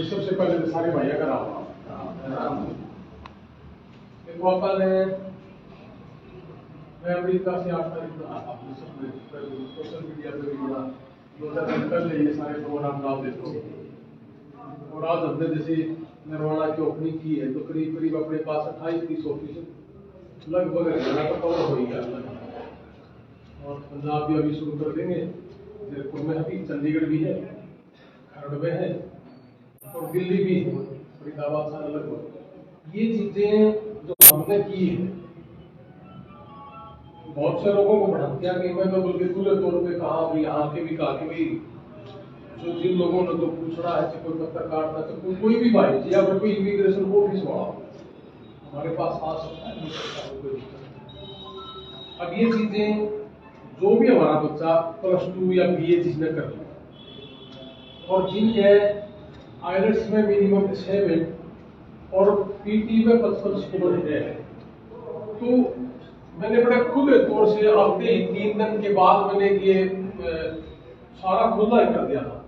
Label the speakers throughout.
Speaker 1: सबसे पहले तो सारे भैया का नाम मैं अमेरिका से 8 तारीख को सोशल मीडिया पे भी जुड़ा 2-4 दिन पहले ये सारे प्रोग्राम डाल देते हो। और आज हमने जैसे निर्वाणा की ओपनिंग की है तो करीब करीब अपने पास 28-30 ऑफिस लगभग हरियाणा का कवर हो गया। और पंजाब भी अभी शुरू कर देंगे, जयपुर में अभी, चंडीगढ़ भी है, खरड़ में है और दिल्ली भी है, फरीदाबाद से अलग। ये चीजें जो हमने की है बहुत से लोगों को बढ़ा दिया कि मैं तो बल्कि खुले तौर पे कहा भी यहाँ के भी कहा कि भाई जो जिन लोगों ने तो पूछना है कि कोई पत्रकार था तो कोई भी भाई या फिर कोई इमिग्रेशन ऑफिस वाला हमारे पास आ सकता है। अब ये चीजें जो भी हमारा बच्चा +2 या BA जिसने कर लिया और जिनके आइलेट्स में मिनिमम 7 और PT में 55 स्कोर है, तो मैंने बड़े खुद तौर से आते ही 3 दिन के बाद मैंने ये सारा खुला ही कर दिया था।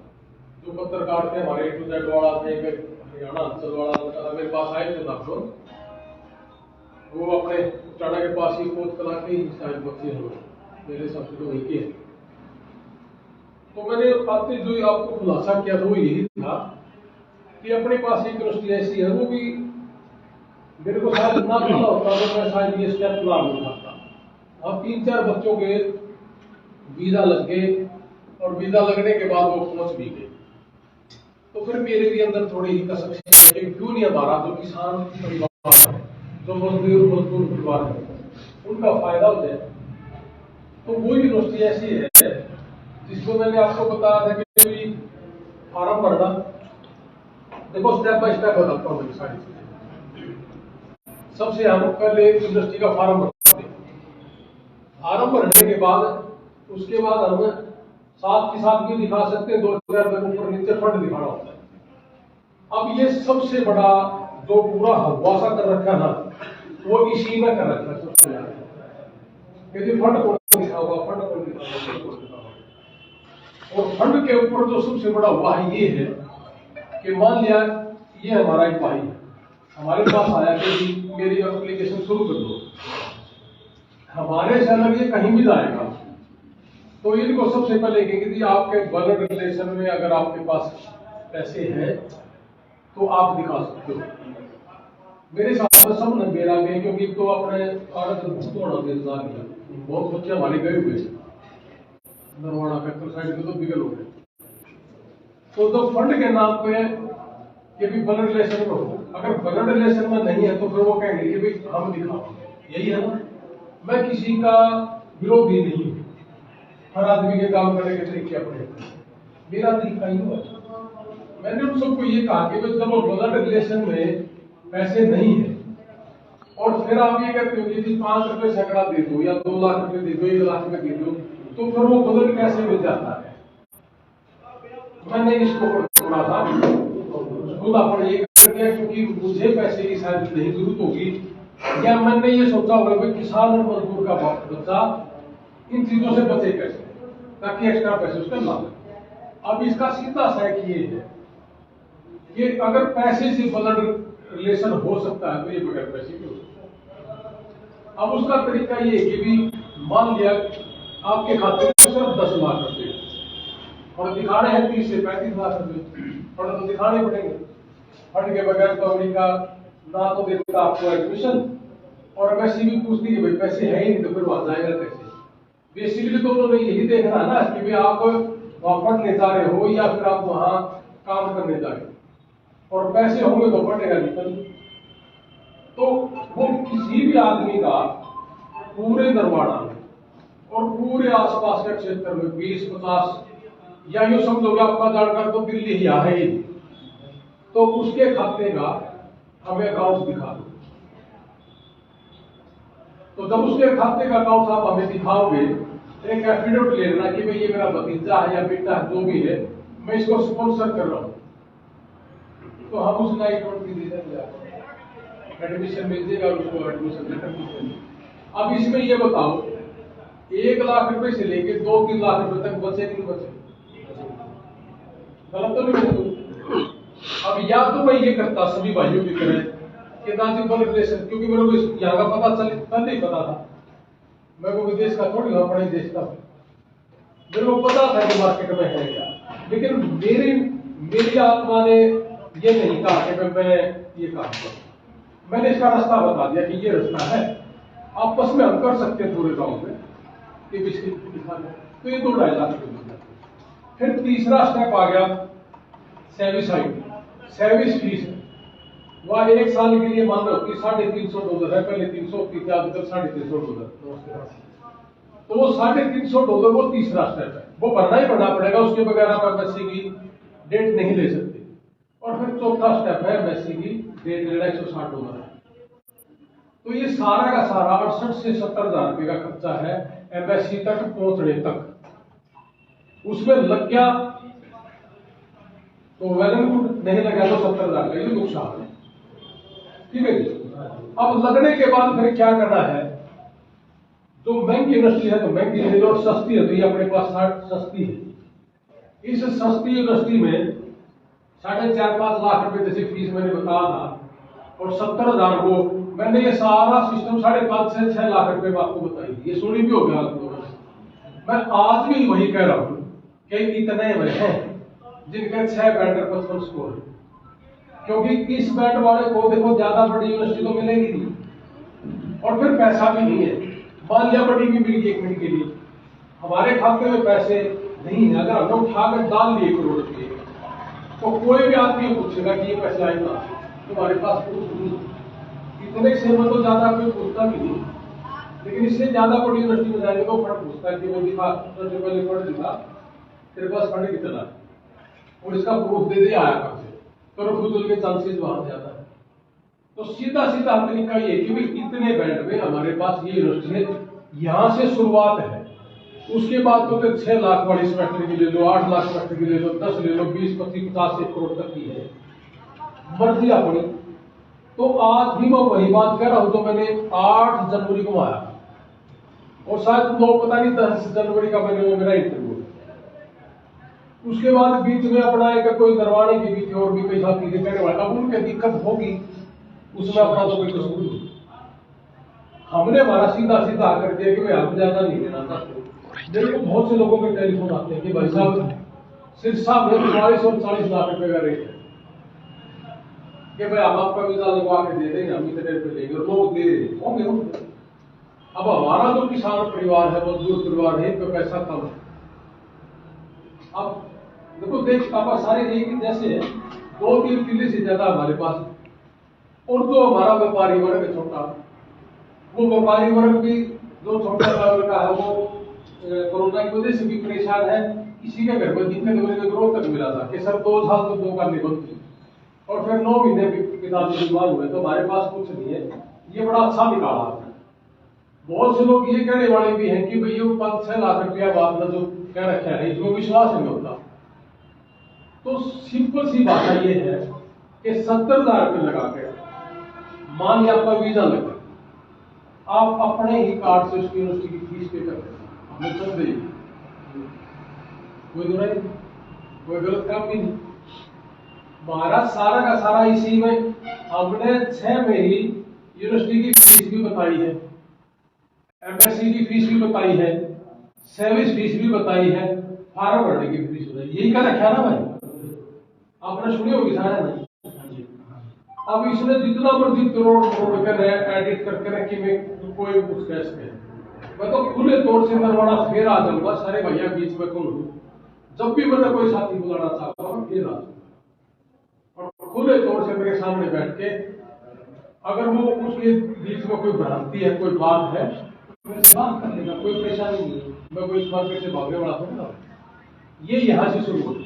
Speaker 1: जो पत्रकार थे हमारे A to Z वाला थे, हरियाणा अंचल वाला मेरे पास आए थे डॉक्टर, वो अपने टाटा के पास ही कोत कला के ही शायद बच्चे हैं मेरे सबसे तो वही के। तो मैंने आते जो आपको खुलासा किया था वो यही था कि अपने पास एक यूनिवर्सिटी ऐसी है, वो भी मेरे को शायद इतना पता होता तो मैं शायद ये स्टेप लागू करता। अब 3-4 बच्चों के वीजा लग गए और वीजा लगने के बाद वो पहुंच भी गए, तो फिर मेरे भी अंदर थोड़ी ही कसक है कि क्यों नहीं हमारा जो किसान परिवार है, जो मजदूर परिवार है, उनका फायदा हो जाए। तो वो यूनिवर्सिटी ऐसी है जिसको मैंने आपको बताया था कि फॉर्म भरना, देखो स्टेप बाय स्टेप बताता हूँ सारी चीजें। सबसे हम पहले यूनिवर्सिटी का फॉर्म भरते हैं, फॉर्म भरने के बाद उसके बाद हम साथ के साथ भी दिखा सकते हैं 2000 तक ऊपर नीचे फंड दिखाना होता है। अब ये सबसे बड़ा जो पूरा हवासा कर रखा है ना, वो इसी में कर रखा है। सबसे यदि फंड को दिखा होगा, फंड को दिखा होगा, और फंड के ऊपर जो सबसे बड़ा हुआ है ये है कि मान लिया ये हमारा एक भाई है, हमारे पास आया कि मेरी एप्लीकेशन शुरू कर दो, हमारे से अलग ये कहीं भी जाएगा तो इनको सबसे पहले कहेंगे आपके ब्लड रिलेशन में अगर आपके पास पैसे हैं तो आप दिखा सकते हो। मेरे साथ सब ने मेरा गए क्योंकि तो अपने कागज होना इंतजार किया, बहुत बच्चे हमारे गए हुए नरवाड़ा फैक्टर साइड के तो बिगल हो गए। तो फंड के नाम पे ये भी ब्लड रिलेशन में हो, अगर ब्लड रिलेशन में नहीं है तो फिर वो कहेंगे कि भाई हम दिखाओ, यही है ना। मैं किसी का विरोधी नहीं हूँ, हर आदमी के काम करने के तरीके अपने, मेरा तरीका ही हुआ। मैंने उन सबको ये कहा कि जब ब्लड रिलेशन में पैसे नहीं है और फिर आप ये कहते हो कि 5 रुपए सैकड़ा दे दो या 2 लाख रुपए दे दो, 1 लाख रुपए दे दो, तो फिर वो ब्लड कैसे मिल जाता है। मैंने इसको छोड़ा था खुद अपन ये कर दिया क्योंकि मुझे पैसे की शायद नहीं जरूरत होगी, या मैंने ये सोचा होगा कि किसान और मजदूर का बच्चा इन चीजों से बचे कैसे ताकि एक्स्ट्रा पैसे उसका ना लगे। अब इसका सीधा सैक ये है कि अगर पैसे से ब्लड रिलेशन हो सकता है तो ये बगैर पैसे भी हो सकता है। अब उसका तरीका ये है कि भी मान लिया आपके खाते में सिर्फ 10 लाख रुपए और दिखाने हैं 30 से 35 लाख रुपए, और तो दिखाने पड़ेंगे। फंड के बगैर तो अमेरिका ना तो देता आपको एडमिशन, और वैसे भी पूछती है भाई पैसे है ही नहीं तो फिर वहां जाएगा कैसे। बेसिकली तो उन्होंने यही देखना है ना कि भाई आप वहां पढ़ने जा रहे हो या फिर आप वहां काम करने जा रहे हो, और पैसे होंगे तो पढ़ेगा निकल। तो वो किसी भी आदमी का पूरे नरवाड़ा में और पूरे आसपास के क्षेत्र में 20-50 या यूं समझो आपका जानकार तो दिल्ली ही है ही, तो उसके खाते का हमें अकाउंट दिखा दो। तो जब उसके खाते का अकाउंट आप हमें दिखाओगे, एक एफिडेविट ले लेना कि भाई ये मेरा भतीजा है या बेटा है जो भी है, मैं इसको स्पॉन्सर कर रहा हूं, तो हम उस नाइट दे देंगे, एडमिशन मिल जाएगा, उसको एडमिशन लेटर। अब इसमें ये बताओ 1 लाख रुपए से लेके 2-3 लाख रुपए तक बचे नहीं बचे, गलत तो नहीं है। अब या तो मैं ये करता सभी भाइयों की तरह कि नाजिबल रिलेशन, क्योंकि मेरे को यहाँ का पता चल पहले ही पता था, मैं को विदेश का थोड़ी हुआ पढ़ाई देश का, मेरे को पता था कि मार्केट में है क्या, लेकिन मेरी आत्मा ने ये नहीं कहा कि मैं ये काम करूं। मैंने इसका रास्ता बता दिया कि ये रास्ता है, आपस में हम कर सकते हैं पूरे गांव में कि बिजली दिखा दें, तो ये 2-2.5 लाख रुपए। फिर तीसरा स्टेप आ गया सर्विस फीस। वह 1 साल के लिए मान लो कि $350 है, पहले 300 थी, आजकल $350। तो वो $350 वो तीसरा स्टेप है, वो भरना ही भरना पड़ेगा, उसके बगैर आप एमएससी की डेट नहीं ले सकते। और फिर चौथा स्टेप है एमएससी की डेट लेना, $160 है। तो ये सारा का सारा 68 से 70 हजार रुपए का खर्चा है एमएससी तक पहुंचने तक। उसमें लग गया तो वेल एंड गुड, नहीं लगा तो 70 हजार का, ये नुकसान है। ठीक है जी। अब लगने के बाद फिर क्या करना है, जो महंगी यूनिवर्सिटी है तो महंगी ले लो, और सस्ती है तो ये अपने पास सस्ती है। इस सस्ती यूनिवर्सिटी में 4.5-5 लाख रुपए जैसे फीस मैंने बताया था, और 70 हजार को मैंने ये सारा सिस्टम 5.5 से 6 लाख रुपए में आपको बताई थी, ये सुनी भी हो गया आप लोगों ने। मैं आज भी वही कह रहा हूं कि इतने में हैं जिनके 6 बैंड और 55 स्कोर है, क्योंकि इस बैंड वाले को देखो ज्यादा बड़ी यूनिवर्सिटी तो मिलेगी नहीं, और फिर पैसा भी नहीं है। मान लिया बड़ी भी मिल गई 1 मिनट के लिए, हमारे खाते में पैसे नहीं है, अगर हमने उठाकर डाल लिए 1 करोड़ रुपये तो कोई भी आदमी पूछेगा कि ये पैसे आए कहां से, तुम्हारे पास कुछ नहीं, इतने से में तो ज्यादा कोई पूछता भी नहीं। लेकिन इससे ज्यादा बड़ी यूनिवर्सिटी में जाएंगे तो फंड पूछता है कि वो दिखा सबसे पहले फंड दिखा, तेरे पास फंड कितना है और इसका प्रूफ दे दे आया कहां से, तो रफूजुल के चांसेस वहां ज्यादा है। तो सीधा सीधा तरीका ये कि भाई इतने बैंड में हमारे पास ये यूनिवर्सिटी है, यहां से शुरुआत है। उसके बाद तो 6 लाख वाली सेमेस्टर की ले लो, 8 लाख सेमेस्टर की ले लो, 10 ले लो, 20, 25, 50, 1 करोड़ तक की है, मर्जी अपनी। तो आज भी मैं वही बात कह रहा हूं जो मैंने 8 जनवरी को आया, और शायद 9 पता नहीं 10 जनवरी का मैंने वो मेरा इंटरव्यू। उसके बाद बीच में अपना एक कोई दरवाने की भी थी और भी कई साथी थे कहने वाले, अब उनकी दिक्कत होगी उसमें अपना तो कोई कसूर नहीं। हमने हमारा सीधा सीधा आकर दिया कि भाई हम ज्यादा नहीं देना था। मेरे को बहुत से लोगों के टेलीफोन आते हैं कि भाई साहब सिरसा में 44 और 40 लाख रुपए का रेट है कि भाई हम आपका वीजा लगवा के दे देंगे, हम इतने रुपए देंगे, और लोग दे रहे होंगे। अब हमारा जो किसान परिवार है, मजदूर परिवार है, इनका पैसा कम है। अब देखो देश का सारे एक जैसे है, 2-3 किले से ज्यादा हमारे पास, और जो हमारा व्यापारी वर्ग है छोटा, वो व्यापारी वर्ग भी जो छोटा लेवल का है वो कोरोना की वजह से भी परेशान है। किसी के घर में दिक्कत होने के ग्रोथ तक मिला था कि सर 2 साल तो 2 का निबंध थी, और फिर 9 महीने पिताजी बीमार हुए, तो हमारे पास कुछ नहीं है। ये बड़ा अच्छा निकाला आपने। बहुत से लोग ये कहने वाले भी हैं कि भाई 5-6 लाख रुपया बात जो कह रखा है इसमें विश्वास नहीं होता। तो सिंपल सी बात ये है कि 70,000 रुपये लगा के मान लिया आपका वीजा लगा, आप अपने ही कार्ड से उसकी यूनिवर्सिटी की फीस पे कर दें, हमें चल देगी, कोई बुराई नहीं, कोई गलत काम भी नहीं। हमारा सारा का सारा इसी में, हमने 6 में ही यूनिवर्सिटी की फीस भी बताई है, एमएससी की फीस भी बताई है, सर्विस फीस भी बताई है, फार्म भरने की फीस बताई, यही कर रखा ना भाई, आपने सुनी होगी सारा नहीं। अब इसने जितना मर्जी करोड़ रुपए एडिट करके रखी में कोई कुछ कह सके। मैं तो खुले तौर से दरवाजा फेर आ जाऊंगा, सारे भैया बीच में कौन हूं, जब भी मैंने कोई साथी बुलाना चाहता हूं फेर आ जाऊंगा, और खुले तौर से मेरे सामने बैठ के अगर वो उसके बीच में कोई भ्रांति है, कोई बात है, मेरे से बात कर लेगा, कोई परेशानी नहीं है। मैं कोई इस बात से भागने वाला थोड़ा। ये यहाँ से शुरू होती।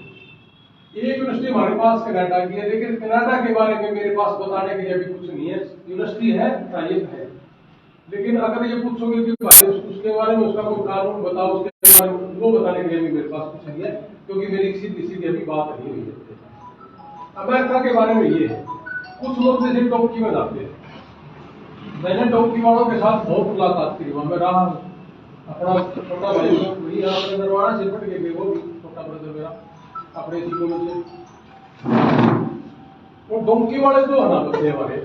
Speaker 1: एक यूनिवर्सिटी हमारे पास कनाडा की है, लेकिन कनाडा के बारे में मेरे पास बताने के लिए भी कुछ नहीं है। यूनिवर्सिटी है, प्राइवेट है, लेकिन अगर ये पूछोगे कि भाई उसके बारे में उसका कोई कानून बताओ, उसके बारे में वो बताने के लिए भी मेरे पास कुछ नहीं है, क्योंकि मेरी सीधी सीधी अभी बात नहीं हुई है। अमेरिका के बारे में ये है, कुछ लोग जैसे टॉपकी में जाते हैं, मैंने टॉपकी वालों के साथ बहुत मुलाकात की, वहां मैं रहा हूं, अपना छोटा भाई वही आपने दरवाजा से फट गए वो भी छोटा ब्रदर मेरा अपने जी को नीचे वो डोंकी वाले जो है ना बच्चे हमारे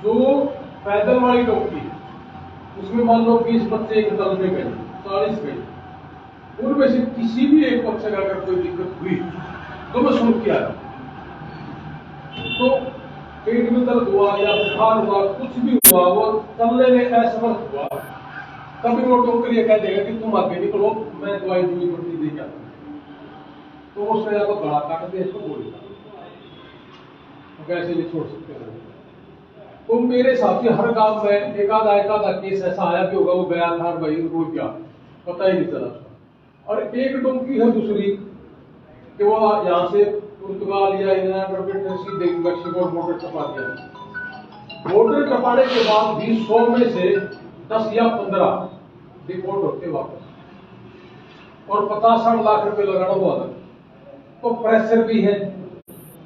Speaker 1: जो पैदल वाली डोंकी उसमें मान लो 20 बच्चे एक दल में गए 40 गए उनमें से किसी भी एक बच्चे का अगर कोई दिक्कत हुई तो मैं सुन के आया तो पेट में दर्द हुआ या बुखार हुआ कुछ भी हुआ वो चलने में असमर्थ हुआ तभी वो डॉक्टर ये कह देगा कि तुम आगे निकलो मैं दवाई दूंगी रोटी दे के तो उसने या तो गला काट दे इसको गोली वैसे नहीं छोड़ सकते तो मेरे हिसाब से हर गांव में एक आधा केस ऐसा आया भी होगा वो गया था भाई वो क्या पता ही नहीं चला और एक डोंकी है दूसरी कि वो यहाँ से पुर्तगाल या इंग्लैंड सीधे मैक्सिको बॉर्डर टपा दिया बॉर्डर टपाने के बाद भी 100 में से 10 या 15 डिपोर्ट होते वापस और 50-60 लाख रुपए लगाना हुआ था तो प्रेशर भी है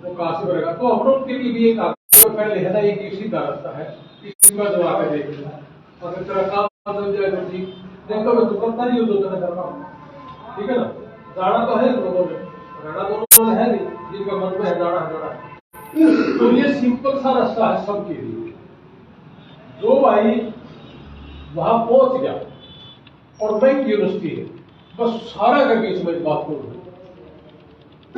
Speaker 1: वो कहां से भरेगा तो हम लोग के लिए भी एक पहले है ना एक इसी का रास्ता है इसका जो आगे देख अगर तेरा काम चल जाए तो ठीक नहीं तो मैं दुकानदार ही हो कर रहा हूँ ठीक है ना जाना तो है लोगों में रहना तो है नहीं जिनका मन में है जाना तो ये सिंपल सा रास्ता है सबके लिए जो भाई वहां पहुंच गया और बैंक यूनिवर्सिटी है बस सारा का बीच में बात करूँ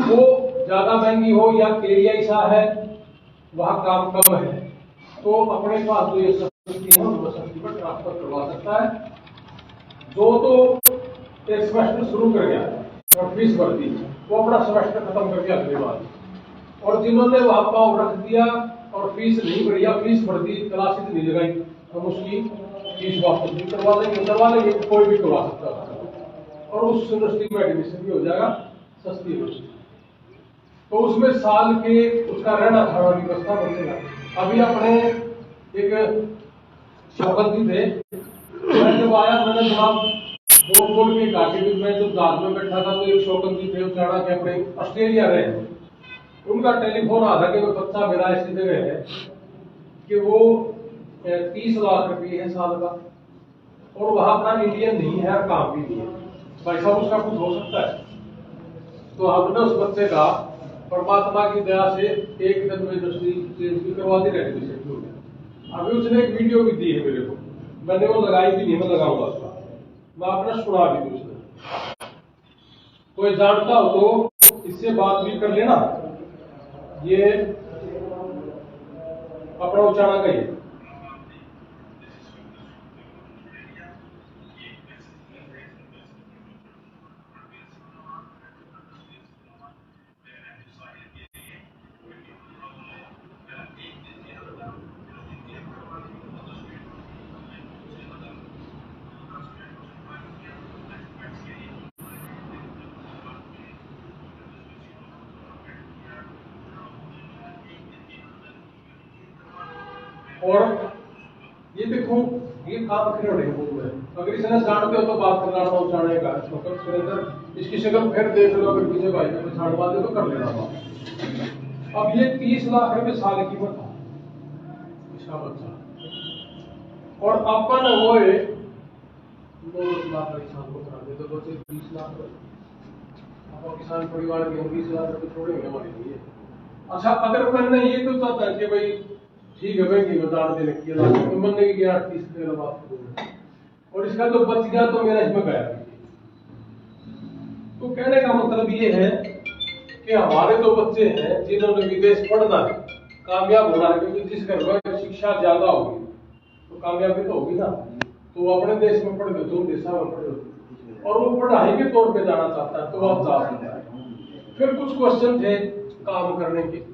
Speaker 1: वो ज्यादा महंगी हो या एरिया ऐसा है वहां काम कम है तो अपने पास जो ये सब्सिडी है वो सब्सिडी पर ट्रांसफर करवा सकता है जो तो एक सेमेस्टर शुरू कर गया और फीस भर दी वो अपना सेमेस्टर खत्म करके अगली बार और जिन्होंने वहां पाव रख दिया और फीस नहीं भरी या फीस भर दी क्लासेस नहीं लगाई हम उसकी फीस वापस भी करवा लेंगे कोई भी करवा सकता है और उस यूनिवर्सिटी में एडमिशन भी हो जाएगा सस्ती यूनिवर्सिटी तो उसमें साल के उसका रहना खाना की व्यवस्था बनेगा अभी अपने एक शौकत थे मैं जब आया मैंने जवाब बोल के कहा कि मैं जब जहाज में बैठा था तो एक शौकत थे उचाड़ा के अपने ऑस्ट्रेलिया रहे उनका टेलीफोन आ था कि वो बच्चा मेरा ऐसी जगह है कि वो 30 लाख रुपये है साल का और वहां अपना इंडियन नहीं है और काम भी नहीं है भाई साहब उसका कुछ हो सकता है तो हमने उस बच्चे का परमात्मा की दया से एक दिन में इंडस्ट्री चेंज भी करवा दी रहती है अभी उसने एक वीडियो भी दी है मेरे को मैंने वो लगाई भी नहीं मैं लगाऊंगा उसका मैं अपना सुना भी दूँ उसने कोई जानता हो तो इससे बात भी कर लेना ये अपना उचाना का ही और ये देखो ये काम खिलौने है अगर इसने जानते हो तो बात करना पहुंचाने का सुरेंद्र इसकी शक्ल फिर देख लो अगर किसी भाई में छाड़ बात तो कर लेना बात अब ये 30 लाख रुपए साल की कीमत इसका बच्चा और अपन वो 2 लाख किसान को करा दे तो बच्चे 20 लाख अब किसान परिवार के 20 लाख रुपए छोड़ेंगे हमारे लिए अच्छा अगर मैंने ये तो चाहता है कि भाई ठीक है बैंक बता देने की तो मन नहीं गया 30 बात और इसका जो बच गया तो मेरा इसमें गया तो कहने का मतलब ये है कि हमारे जो बच्चे हैं जिन्होंने विदेश पढ़ना है कामयाब होना है क्योंकि जिस घर में शिक्षा ज्यादा होगी तो कामयाबी तो होगी ना तो वो अपने देश में पढ़ गए तो देशा में पढ़े और वो पढ़ाई के तौर पे जाना चाहता है तो आप जा सकता है फिर कुछ क्वेश्चन थे काम करने के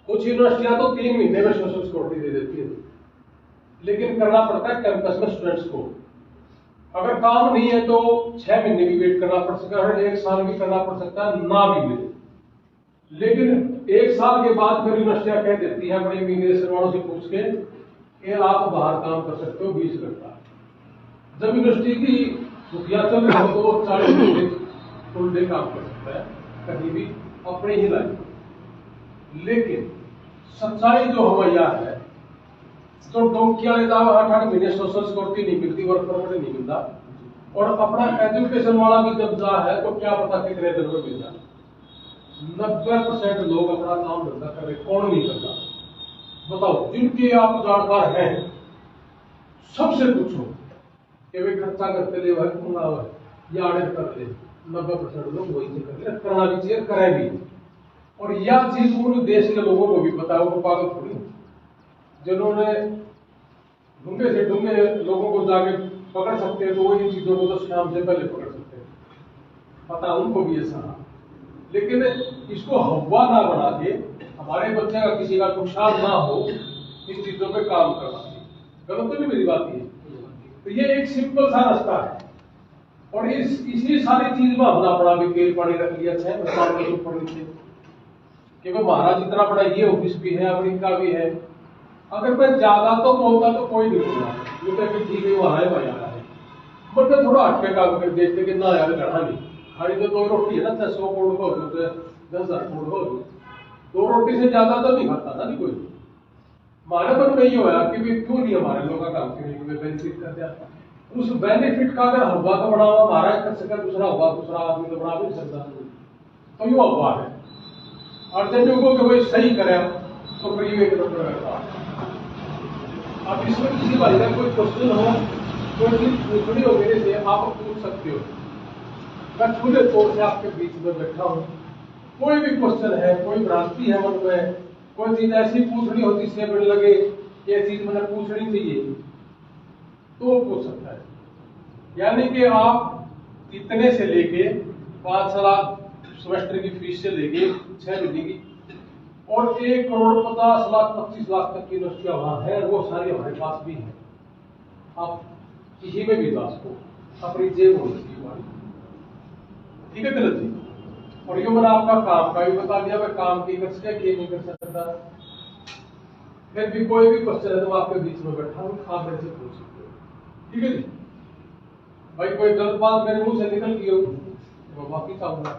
Speaker 1: कुछ यूनिवर्सिटियां तो 3 महीने में सोशल सिक्योरिटी दे देती है लेकिन करना पड़ता है कैंपस में स्टूडेंट्स को अगर काम नहीं है तो 6 महीने भी वेट करना पड़ सकता है 1 साल भी करना पड़ सकता है ना भी मिले लेकिन 1 साल के बाद फिर यूनिवर्सिटियां कह देती है बड़े इमिग्रेशन वालों से पूछ के कि आप बाहर काम कर सकते हो 20 घंटा जब यूनिवर्सिटी की छुट्टियां चल रही हो तो 40 घंटे फुल डे काम कर सकता है कहीं भी अपने ही लाइफ लेकिन सच्चाई जो हवैया है तो डोंकिया ले जाओ 8-8 महीने सोशल सिक्योरिटी नहीं मिलती, वर्क परमिट नहीं मिलता, और अपना एजुकेशन वाला भी जब जा है तो क्या पता कितने दिन में मिल जाए। 90% लोग अपना काम धंधा कर रहे, कौन नहीं करता बताओ? जिनके आप जानकार हैं सबसे पूछो कि वे खर्चा करते ले भाई मंगा हुआ या ऑर्डर करते, 90% लोग वही से करते, करना भी चाहिए, करें भी। और यह चीज पूरे देश के लोगों को भी पता है, वो पागल थोड़ी जिन्होंने डूंगे से डूंगे लोगों को जाके पकड़ सकते हैं, तो वो इन चीजों को तो शाम से पहले पकड़ सकते हैं, पता उनको भी ऐसा। लेकिन इसको हवा ना बना के हमारे बच्चे का किसी का नुकसान ना हो, इस चीजों पे काम करना चाहिए। गलत तो नहीं मेरी बात ये? तो ये एक सिंपल सा रास्ता है, और इसी सारी चीज में अपना बड़ा भी तेल पानी रख लिया 6 महीने के ऊपर नीचे कि वो महाराज इतना बड़ा ये ऑफिस भी है, अमेरिका भी है। अगर मैं ज्यादा तो बोलता तो कोई नहीं बोला, ये तो ठीक है वहां है भाई आ रहा है, बट थोड़ा हटके काम कर देखते कि ना यार गढ़ा नहीं खाली तो 2 रोटी है ना, 100 करोड़ का हो तो 10,000 करोड़ हो, 2 रोटी से ज्यादा तो नहीं खाता ना नहीं कोई। हमारे मन में ये होया कि भाई क्यों नहीं हमारे लोगों का काम करने में बेनिफिट कर दिया, उस बेनिफिट का अगर हवा का बना हुआ हमारा कर सका, दूसरा हुआ दूसरा आदमी तो बना भी नहीं सकता, तो ये हवा है। और जब लोगों को कोई सही करे तो करीब 1 नंबर रहता है। अब इसमें किसी भाई का कोई क्वेश्चन हो, कोई चीज पूछनी हो मेरे से, आप पूछ सकते हो, मैं खुले तौर से आपके बीच में बैठा हूँ। कोई भी क्वेश्चन है, कोई भ्रांति है मन में, कोई चीज ऐसी पूछनी होती से मुझे लगे ये चीज मैंने पूछनी चाहिए, तो वो पूछ सकता है। यानी कि आप इतने से लेके 5 साल सेमेस्टर की फीस से लेके 6 महीने की और 1 करोड़ 50 लाख 25 लाख तक की यूनिवर्सिटियां वहां है, वो सारी हमारे पास भी है। आप किसी में भी दास को अपनी जेब होनी चाहिए, ठीक है गलत जी। और ये मैंने आपका काम का भी बता दिया, मैं काम की कर सकता ये नहीं कर सकता। फिर भी कोई भी क्वेश्चन है तो मैं आपके बीच में बैठा हूँ, आप मेरे से पूछ सकते हो, ठीक है जी। भाई कोई गलत बात मेरे मुंह से निकल गई हो तो मैं माफी चाहूंगा।